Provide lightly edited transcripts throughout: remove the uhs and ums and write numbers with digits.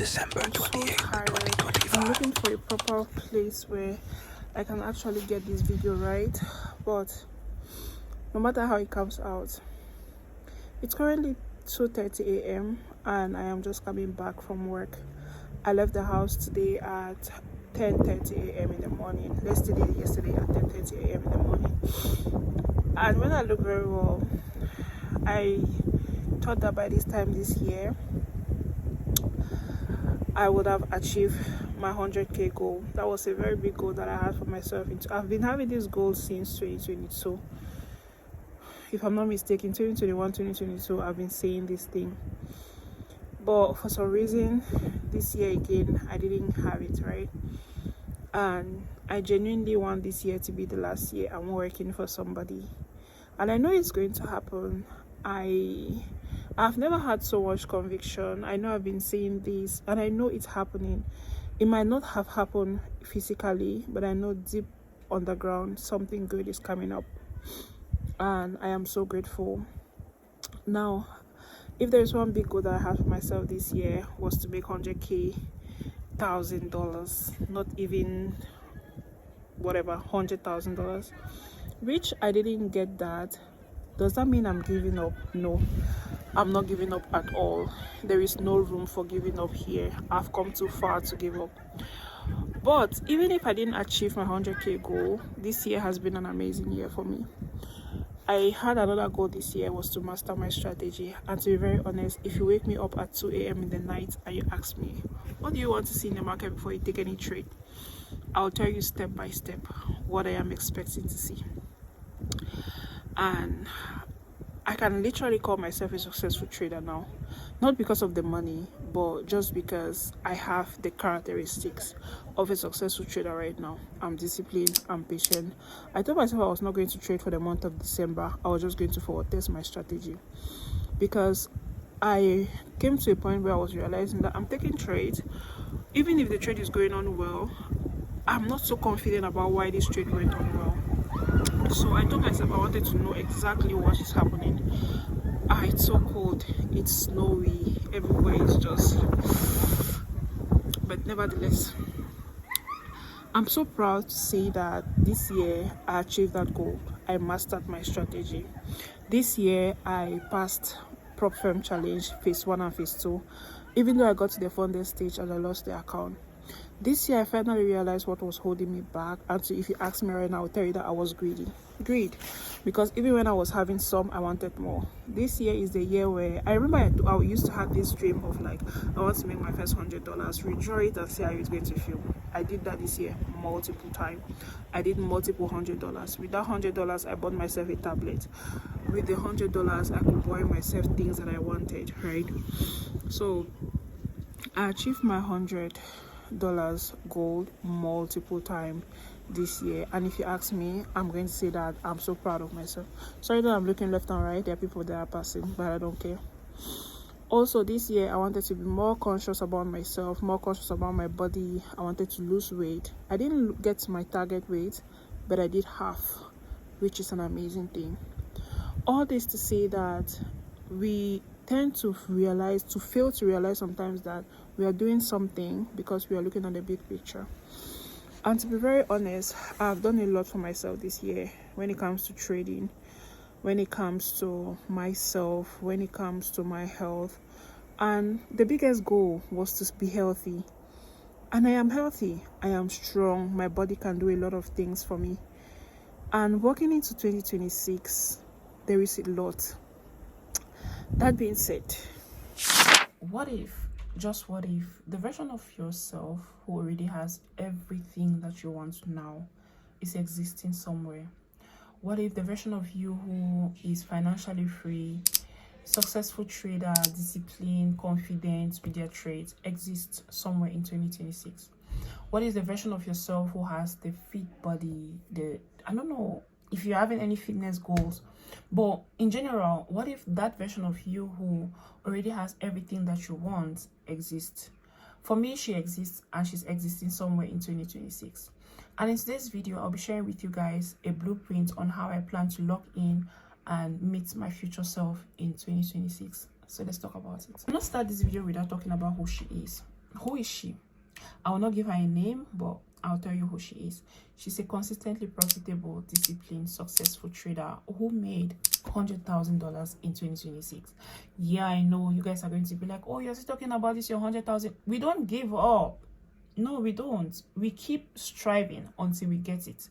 December 28th, so tired. 2025. I'm looking for a proper place where I can actually get this video right, but no matter how it comes out, it's currently 2:30 a.m. and I am just coming back from work. I left the house today at 10:30 a.m. in the morning. Yesterday at 10:30 a.m. in the morning. And when I look very well, I thought that by this time this year I would have achieved my 100k goal. That was a very big goal that I had for myself. I've been having this goal since 2022. If I'm not mistaken, 2021, 2022, I've been saying this thing. But for some reason, this year again, I didn't have it right. And I genuinely want this year to be the last year I'm working for somebody. And I know it's going to happen. I've never had so much conviction. I know I've been saying this and I know it's happening. It might not have happened physically, but I know deep underground something good is coming up. And I am so grateful. Now, if there's one big goal that I had for myself this year was to make $100,000, not even whatever, $100,000, which I didn't get that. Does that mean I'm giving up? No, I'm not giving up at all. There is no room for giving up here. I've come too far to give up. But even if I didn't achieve my 100k goal, this year has been an amazing year for me. I had another goal this year was to master my strategy. And to be very honest, if you wake me up at 2 a.m. in the night and you ask me, what do you want to see in the market before you take any trade? I'll tell you step by step what I am expecting to see. And I can literally call myself a successful trader now. Not because of the money, but just because I have the characteristics of a successful trader right now. I'm disciplined, I'm patient. I told myself I was not going to trade for the month of December. I was just going to forward test my strategy. Because I came to a point where I was realizing that I'm taking trades. Even if the trade is going on well, I'm not so confident about why this trade went on well. So I told myself I wanted to know exactly what is happening. It's so cold, it's snowy, everywhere is just... But nevertheless, I'm so proud to say that this year I achieved that goal. I mastered my strategy. This year I passed prop firm challenge phase 1 and phase 2, even though I got to the funded stage and I lost the account. This year I finally realized what was holding me back, and so if you ask me right now, I'll tell you that I was greed, because even when I was having some, I wanted more. This year is the year where I remember I used to have this dream of like, I want to make my first $100, withdraw it and see how it's going to feel. I did that this year multiple times. I did multiple $100. With that $100 I bought myself a tablet. With the $100 I could buy myself things that I wanted, right? So I achieved my $100 goal multiple times this year, and if you ask me, I'm going to say that I'm so proud of myself. Sorry that I'm looking left and right, there are people that are passing, but I don't care. Also this year I wanted to be more conscious about myself, more conscious about my body. I wanted to lose weight. I didn't get my target weight, but I did half, which is an amazing thing. All this to say that we tend to fail to realize sometimes that we are doing something because we are looking at the big picture. And to be very honest, I've done a lot for myself this year when it comes to trading, when it comes to myself, when it comes to my health. And the biggest goal was to be healthy. And I am healthy. I am strong. My body can do a lot of things for me. And walking into 2026, there is a lot. That being said, what if, just what if, the version of yourself who already has everything that you want now is existing somewhere? What if the version of you who is financially free, successful trader, disciplined, confident with their trades exists somewhere in 2026? What is the version of yourself who has the fit body, I don't know if you're having any fitness goals, but in general, what if that version of you who already has everything that you want exists? For me, she exists, and she's existing somewhere in 2026. And in today's video, I'll be sharing with you guys a blueprint on how I plan to lock in and meet my future self in 2026. So let's talk about it. I'm not start this video without talking about who she is. Who is she? I will not give her a name, but I'll tell you who she is. She's a consistently profitable, disciplined, successful trader who made $100,000 in 2026. Yeah, I know you guys are going to be like, oh, you're still talking about this, your 100,000. We don't give up. No, we don't. We keep striving until we get it.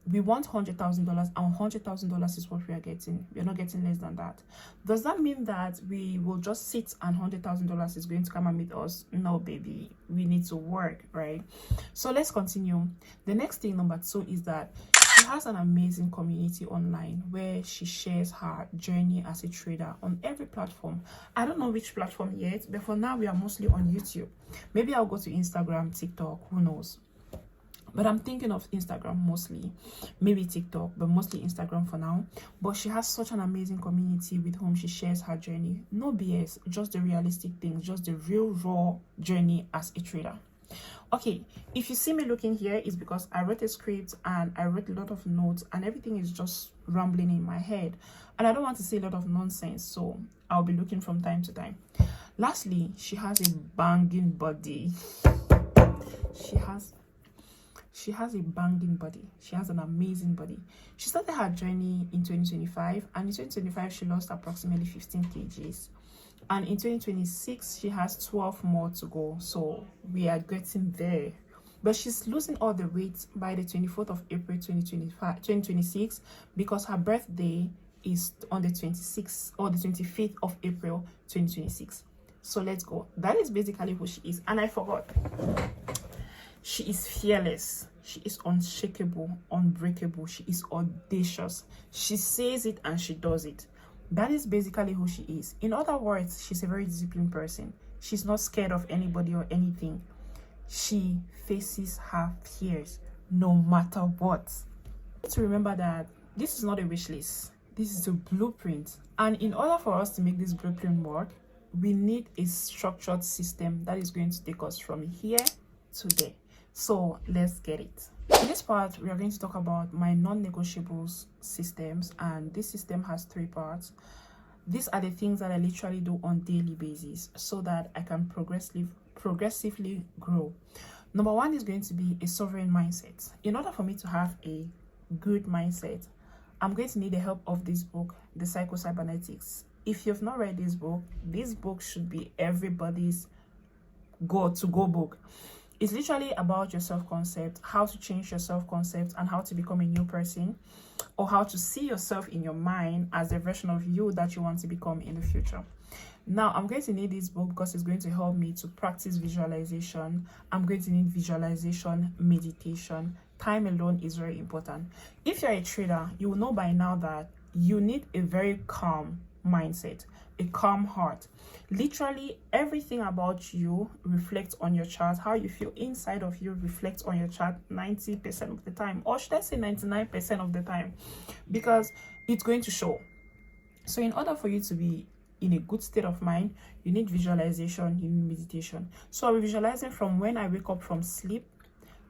We want $100,000, and $100,000 is what we are getting. We are not getting less than that. Does that mean that we will just sit and $100,000 is going to come and meet us? No, baby. We need to work, right? So let's continue. The next thing, number 2, is that she has an amazing community online where she shares her journey as a trader on every platform. I don't know which platform yet, but for now we are mostly on YouTube. Maybe I'll go to Instagram, TikTok, who knows. But I'm thinking of Instagram mostly, maybe TikTok, but mostly Instagram for now. But she has such an amazing community with whom she shares her journey. No BS, just the realistic things, just the real raw journey as a trader. Okay, if you see me looking here, it's because I wrote a script and I wrote a lot of notes and everything is just rambling in my head. And I don't want to say a lot of nonsense, so I'll be looking from time to time. Lastly, she has a banging body. She has a banging body. She has an amazing body. She started her journey in 2025, and in 2025 she lost approximately 15 kgs, and in 2026 she has 12 more to go. So we are getting there, but she's losing all the weight by the 24th of April 2026, because her birthday is on the 26th or the 25th of April 2026. So let's go. That is basically who she is. And I forgot, she is fearless, she is unshakable, unbreakable, she is audacious. She says it and she does it. That is basically who she is. In other words, she's a very disciplined person. She's not scared of anybody or anything. She faces her fears no matter what. To remember that this is not a wish list, this is a blueprint. And in order for us to make this blueprint work, we need a structured system that is going to take us from here to there. So let's get it. In this part, we are going to talk about my non-negotiables systems, and this system has 3 parts. These are the things that I literally do on daily basis so that I can progressively grow. Number 1 is going to be a sovereign mindset. In order for me to have a good mindset, I'm going to need the help of this book, The Psycho-Cybernetics. If you've not read this book should be everybody's go-to-go book. It's literally about your self-concept, how to change your self-concept and how to become a new person, or how to see yourself in your mind as the version of you that you want to become in the future. Now, I'm going to need this book because it's going to help me to practice visualization. I'm going to need visualization, meditation. Time alone is very important. If you're a trader, you will know by now that you need a very calm mindset, a calm heart. Literally everything about you reflects on your chart. How you feel inside of you reflects on your chart 90% of the time, or should I say 99% of the time, because it's going to show. So in order for you to be in a good state of mind, you need visualization, you need meditation. So I'll be visualizing from when I wake up from sleep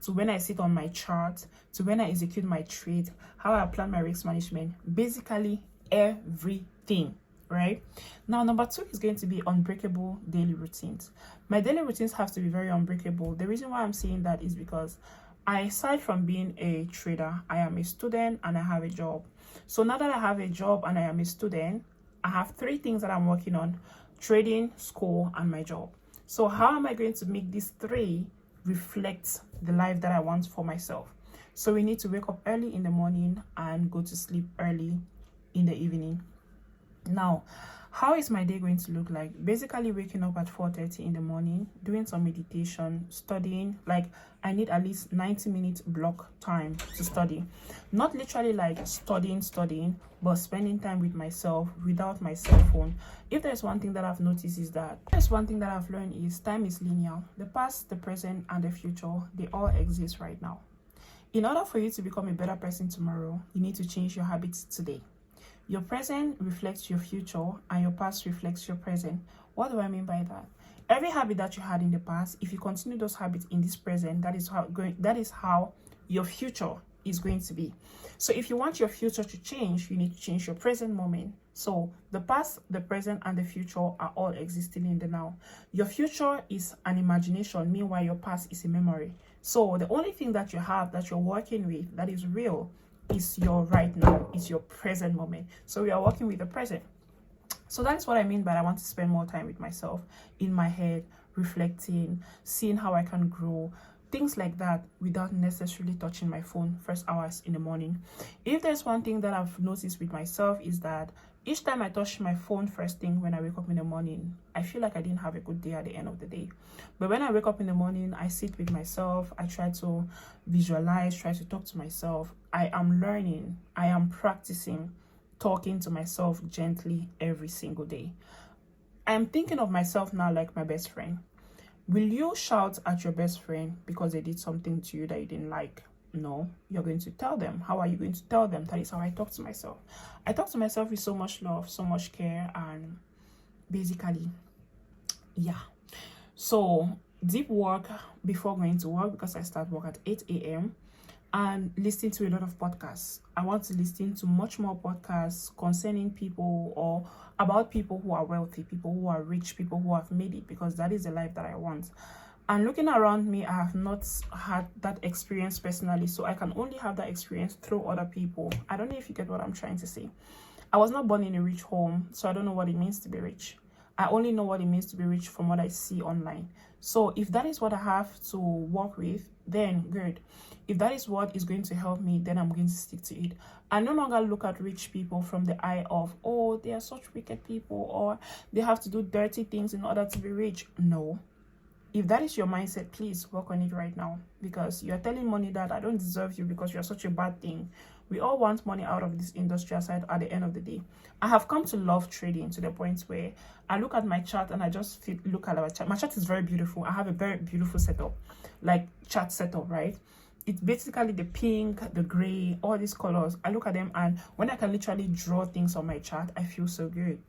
to when I sit on my chart to when I execute my trade, how I plan my risk management, basically everything. Right now, number 2 is going to be unbreakable daily routines. My daily routines have to be very unbreakable. The reason why I'm saying that is because aside from being a trader, I am a student and I have a job. So now that I have a job and I am a student, I have 3 things that I'm working on: trading, school, and my job. So how am I going to make these 3 reflect the life that I want for myself? So we need to wake up early in the morning and go to sleep early in the evening. Now, how is my day going to look like? Basically waking up at 4:30 in the morning, doing some meditation, studying. Like, I need at least 90-minute block time to study. Not literally like studying, but spending time with myself without my cell phone. If there's one thing that I've noticed is that I've learned is time is linear. The past, the present, and the future, they all exist right now. In order for you to become a better person tomorrow, you need to change your habits today. Your present reflects your future and your past reflects your present. What do I mean by that? Every habit that you had in the past, if you continue those habits in this present, that is how your future is going to be. So if you want your future to change, you need to change your present moment. So the past, the present, and the future are all existing in the now. Your future is an imagination, meanwhile your past is a memory. So the only thing that you have that you're working with that is real is your right now, is your present moment. So we are working with the present. So that's what I mean by I want to spend more time with myself, in my head, reflecting, seeing how I can grow, things like that, without necessarily touching my phone first hours in the morning. If there's one thing that I've noticed with myself is that each time I touch my phone first thing when I wake up in the morning, I feel like I didn't have a good day at the end of the day. But when I wake up in the morning, I sit with myself, I try to visualize, try to talk to myself. I am learning, I am practicing talking to myself gently every single day. I am thinking of myself now like my best friend. Will you shout at your best friend because they did something to you that you didn't like? No, you're going to tell them. How are you going to tell them? That is how I talk to myself. I talk to myself with so much love, so much care, and basically, yeah. So deep work before going to work, because I start work at 8 a.m. and listening to a lot of podcasts. I want to listen to much more podcasts concerning people or about people who are wealthy, people who are rich, people who have made it, because that is the life that I want. And looking around me, I have not had that experience personally, so I can only have that experience through other people. I don't know if you get what I'm trying to say. I was not born in a rich home, so I don't know what it means to be rich. I only know what it means to be rich from what I see online. So if that is what I have to work with, then good. If that is what is going to help me, then I'm going to stick to it. I no longer look at rich people from the eye of, oh, they are such wicked people, or they have to do dirty things in order to be rich. No. If that is your mindset, please work on it right now, because you're telling money that I don't deserve you because you're such a bad thing. We all want money out of this industry aside at the end of the day. I have come to love trading to the point where I look at my chart and I just look at our chart. My chart is very beautiful. I have a very beautiful setup, like chart setup, right? It's basically the pink, the gray, all these colors. I look at them, and when I can literally draw things on my chart, I feel so good.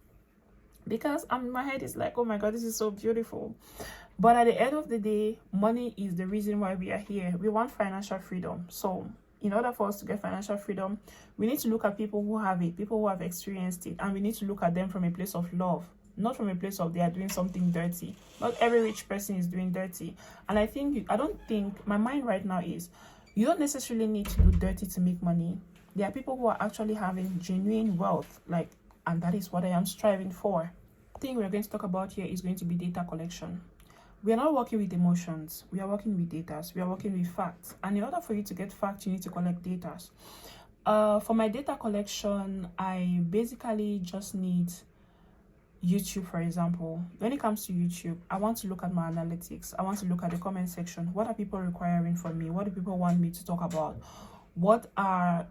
Because my head is like, oh my god, this is so beautiful. But at the end of the day, money is the reason why we are here. We want financial freedom. So in order for us to get financial freedom, we need to look at people who have it, people who have experienced it, and we need to look at them from a place of love, not from a place of they are doing something dirty. Not every rich person is doing dirty. And I don't think my mind right now is, you don't necessarily need to do dirty to make money. There are people who are actually having genuine wealth, and that is what I am striving for. The thing we're going to talk about here is going to be data collection. We are not working with emotions. We are working with data. We are working with facts. And in order for you to get facts, you need to collect data. For my data collection, I basically just need YouTube, for example. When it comes to YouTube, I want to look at my analytics. I want to look at the comment section. What are people requiring from me? What do people want me to talk about? What are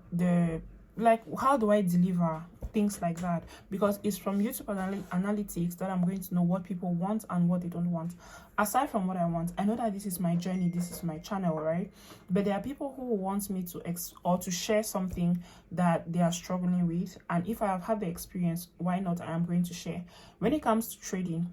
how do I deliver? Things like that, because it's from YouTube analytics that I'm going to know what people want and what they don't want. Aside from what I want, I know that this is my journey, this is my channel, right? But there are people who want me to share something that they are struggling with, and if I have had the experience, why not? I am going to share. When it comes to trading,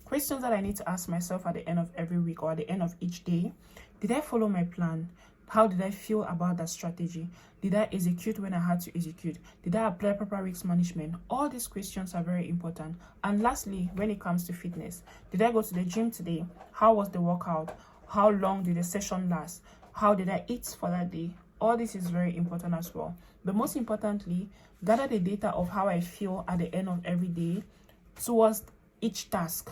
questions that I need to ask myself at the end of every week or at the end of each day: did I follow my plan? How did I feel about that strategy? Did I execute when I had to execute? Did I apply proper risk management? All these questions are very important. And lastly, when it comes to fitness, did I go to the gym today? How was the workout? How long did the session last? How did I eat for that day? All this is very important as well. But most importantly, gather the data of how I feel at the end of every day towards each task.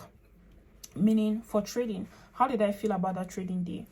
Meaning, for trading, how did I feel about that trading day?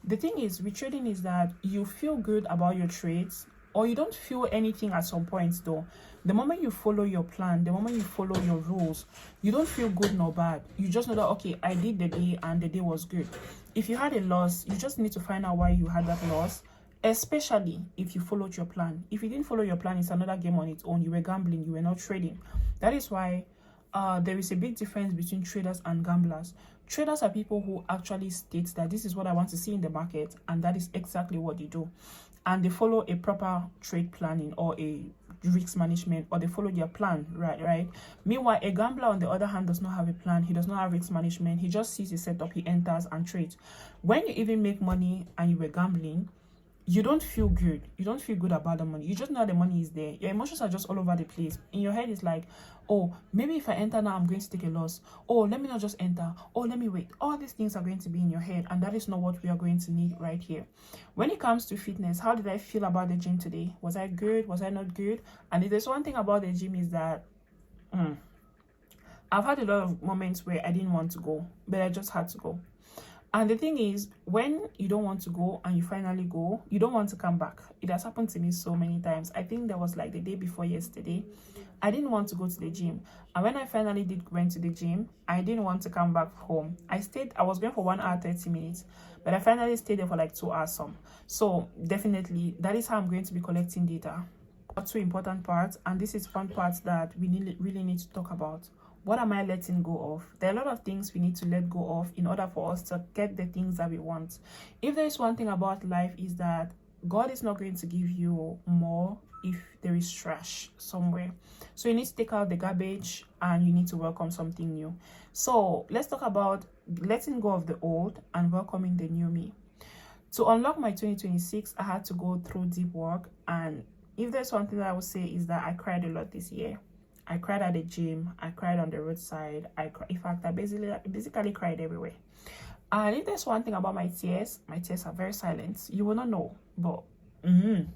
The thing is with trading is that you feel good about your trades, or you don't feel anything at some points though. The moment you follow your plan, the moment you follow your rules, you don't feel good nor bad. You just know that, okay, I did the day and the day was good. If you had a loss, you just need to find out why you had that loss, especially if you followed your plan. If you didn't follow your plan, it's another game on its own. You were gambling, you were not trading. That is why there is a big difference between traders and gamblers. Traders are people who actually state that this is what I want to see in the market, and that is exactly what they do. And they follow a proper trade planning or a risk management, or they follow their plan, right? Meanwhile, a gambler, on the other hand, does not have a plan. He does not have risk management. He just sees a setup, he enters and trades. When you even make money and you were gambling, you don't feel good. You don't feel good about the money. You just know the money is there. Your emotions are just all over the place. In your head, it's like, oh, maybe if I enter now, I'm going to take a loss. Oh, let me not just enter. Oh, let me wait. All these things are going to be in your head, and that is not what we are going to need right here. When it comes to fitness, how did I feel about the gym today? Was I good? Was I not good? And if there's one thing about the gym is that I've had a lot of moments where I didn't want to go, but I just had to go. And the thing is, when you don't want to go and you finally go, you don't want to come back. It has happened to me so many times. I think that was like the day before yesterday. I didn't want to go to the gym. And when I finally went to the gym, I didn't want to come back home. I was going for 1 hour, 30 minutes, but I finally stayed there for like 2 hours some. So definitely, that is how I'm going to be collecting data. Two important parts, and this is one part that we really need to talk about. What am I letting go of? There are a lot of things we need to let go of in order for us to get the things that we want. If there is one thing about life, is that God is not going to give you more if there is trash somewhere. So you need to take out the garbage and you need to welcome something new. So let's talk about letting go of the old and welcoming the new me. To unlock my 2026, I had to go through deep work, and if there's one thing that I would say is that I cried a lot this year. I cried at the gym. I cried on the roadside. In fact, I basically cried everywhere. And if there's one thing about my tears are very silent. You will not know, but and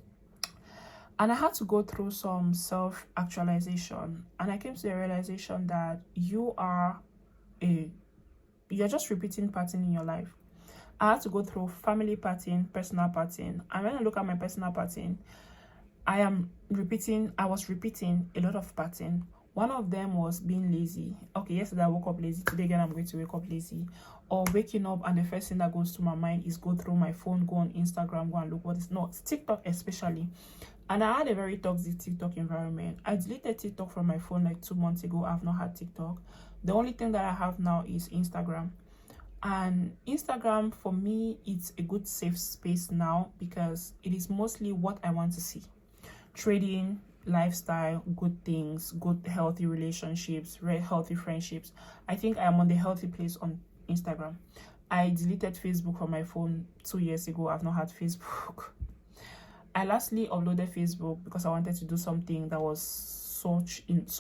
I had to go through some self-actualization, and I came to the realization that you're just repeating pattern in your life. I had to go through family pattern, personal pattern, and when I look at my personal pattern, I was repeating a lot of pattern. One of them was being lazy. Okay, yesterday I woke up lazy. Today again, I'm going to wake up lazy. Or waking up and the first thing that goes to my mind is go through my phone, go on Instagram, go and look what is not. TikTok especially. And I had a very toxic TikTok environment. I deleted TikTok from my phone like 2 months ago. I've not had TikTok. The only thing that I have now is Instagram. And Instagram, for me, it's a good safe space now because it is mostly what I want to see. Trading, lifestyle, good things, good healthy relationships, healthy friendships. I think I am on the healthy place on Instagram. I deleted Facebook from my phone 2 years ago. I've not had Facebook. I lastly uploaded Facebook because I wanted to do something that was so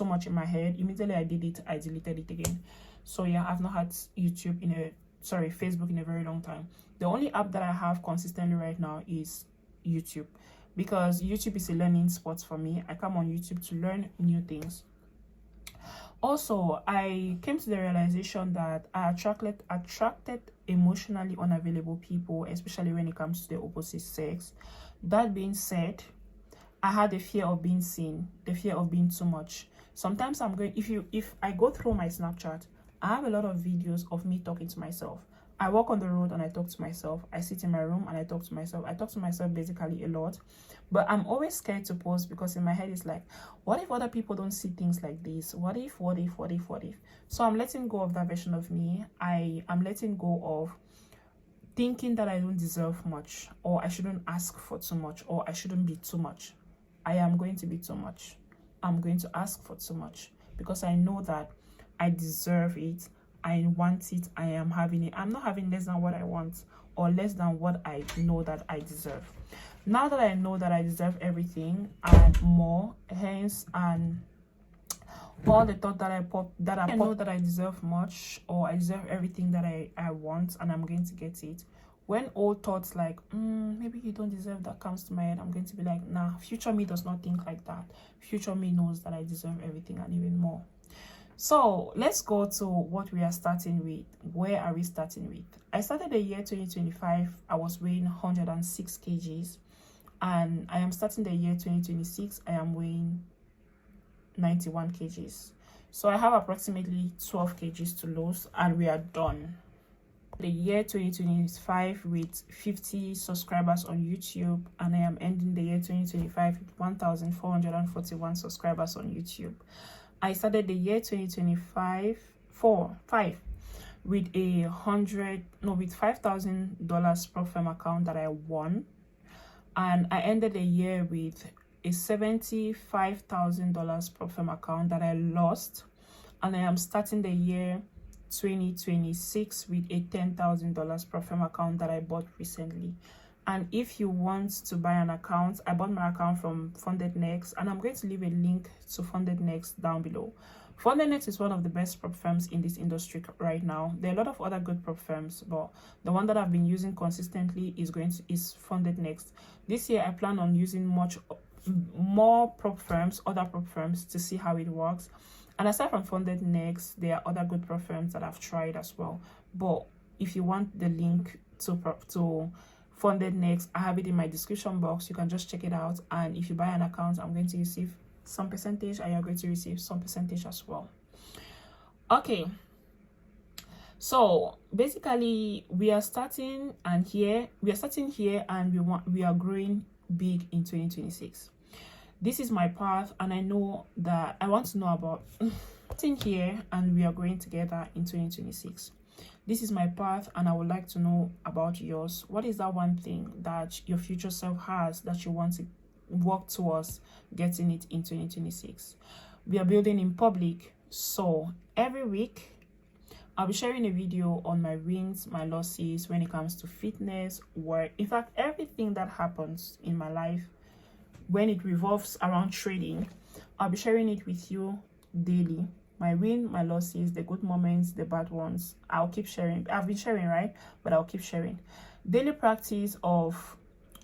much in my head. Immediately I did it, I deleted it again. So yeah, I've not had Facebook in a very long time. The only app that I have consistently right now is YouTube, because YouTube is a learning spot for me. I come on YouTube to learn new things. Also, I came to the realization that I attracted emotionally unavailable people, especially when it comes to the opposite sex. That being said, I had the fear of being seen, the fear of being too much. Sometimes if I go through my Snapchat, I have a lot of videos of me talking to myself. I walk on the road and I talk to myself. I sit in my room and I talk to myself. I talk to myself basically a lot. But I'm always scared to post because in my head it's like, what if other people don't see things like this? What if? So I'm letting go of that version of me. I'm letting go of thinking that I don't deserve much, or I shouldn't ask for too much, or I shouldn't be too much. I am going to be too much. I'm going to ask for too much because I know that I deserve it. I want it. I am having it. I'm not having less than what I want or less than what I know that I deserve. Now that I know that I deserve everything and more, hence, and all the thought that I know that I deserve much, or I deserve everything that I want, and I'm going to get it. When old thoughts like maybe you don't deserve that comes to my head, I'm going to be like, nah, future me does not think like that. Future me knows that I deserve everything and even more. So let's go to what we are starting with. Where are we starting with? I started the year 2025. I was weighing 106 kgs, and I am starting the year 2026. I am weighing 91 kgs. So I have approximately 12 kgs to lose, and we are done. The year 2025 with 50 subscribers on YouTube, and I am ending the year 2025 with 1,441 subscribers on YouTube. I started the year 2025 with $5,000 Prop Firm account that I won, and I ended the year with a $75,000 Prop Firm account that I lost, and I am starting the year 2026 with a $10,000 Prop Firm account that I bought recently. And if you want to buy an account, I bought my account from Funded Next, and I'm going to leave a link to Funded Next down below. Funded Next is one of the best prop firms in this industry right now. There are a lot of other good prop firms, but the one that I've been using consistently is Funded Next. This year I plan on using much more prop firms, other prop firms, to see how it works. And aside from Funded Next, there are other good prop firms that I've tried as well. But if you want the link to Funded Next, I have it in my description box. You can just check it out, and if you buy an account, I'm going to receive some percentage and you're going to receive some percentage as well. Okay, so basically we are starting here and we are growing big in 2026. This is my path, and I know that I want to know about starting here and we are growing together in 2026. This is my path, and I would like to know about yours. What is that one thing that your future self has that you want to work towards getting it in 2026? We are building in public, so every week I'll be sharing a video on my wins, my losses when it comes to fitness, work, in fact everything that happens in my life when it revolves around trading. I'll be sharing it with you daily. My win, my losses, the good moments, the bad ones. I'll keep sharing. I've been sharing, right? But I'll keep sharing. Daily practice of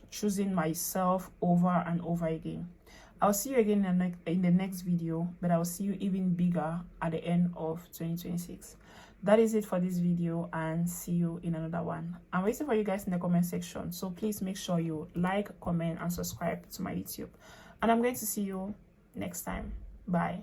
choosing myself over and over again. I'll see you again in the next video, but I'll see you even bigger at the end of 2026. That is it for this video, and see you in another one. I'm waiting for you guys in the comment section, so please make sure you like, comment, and subscribe to my YouTube. And I'm going to see you next time. Bye.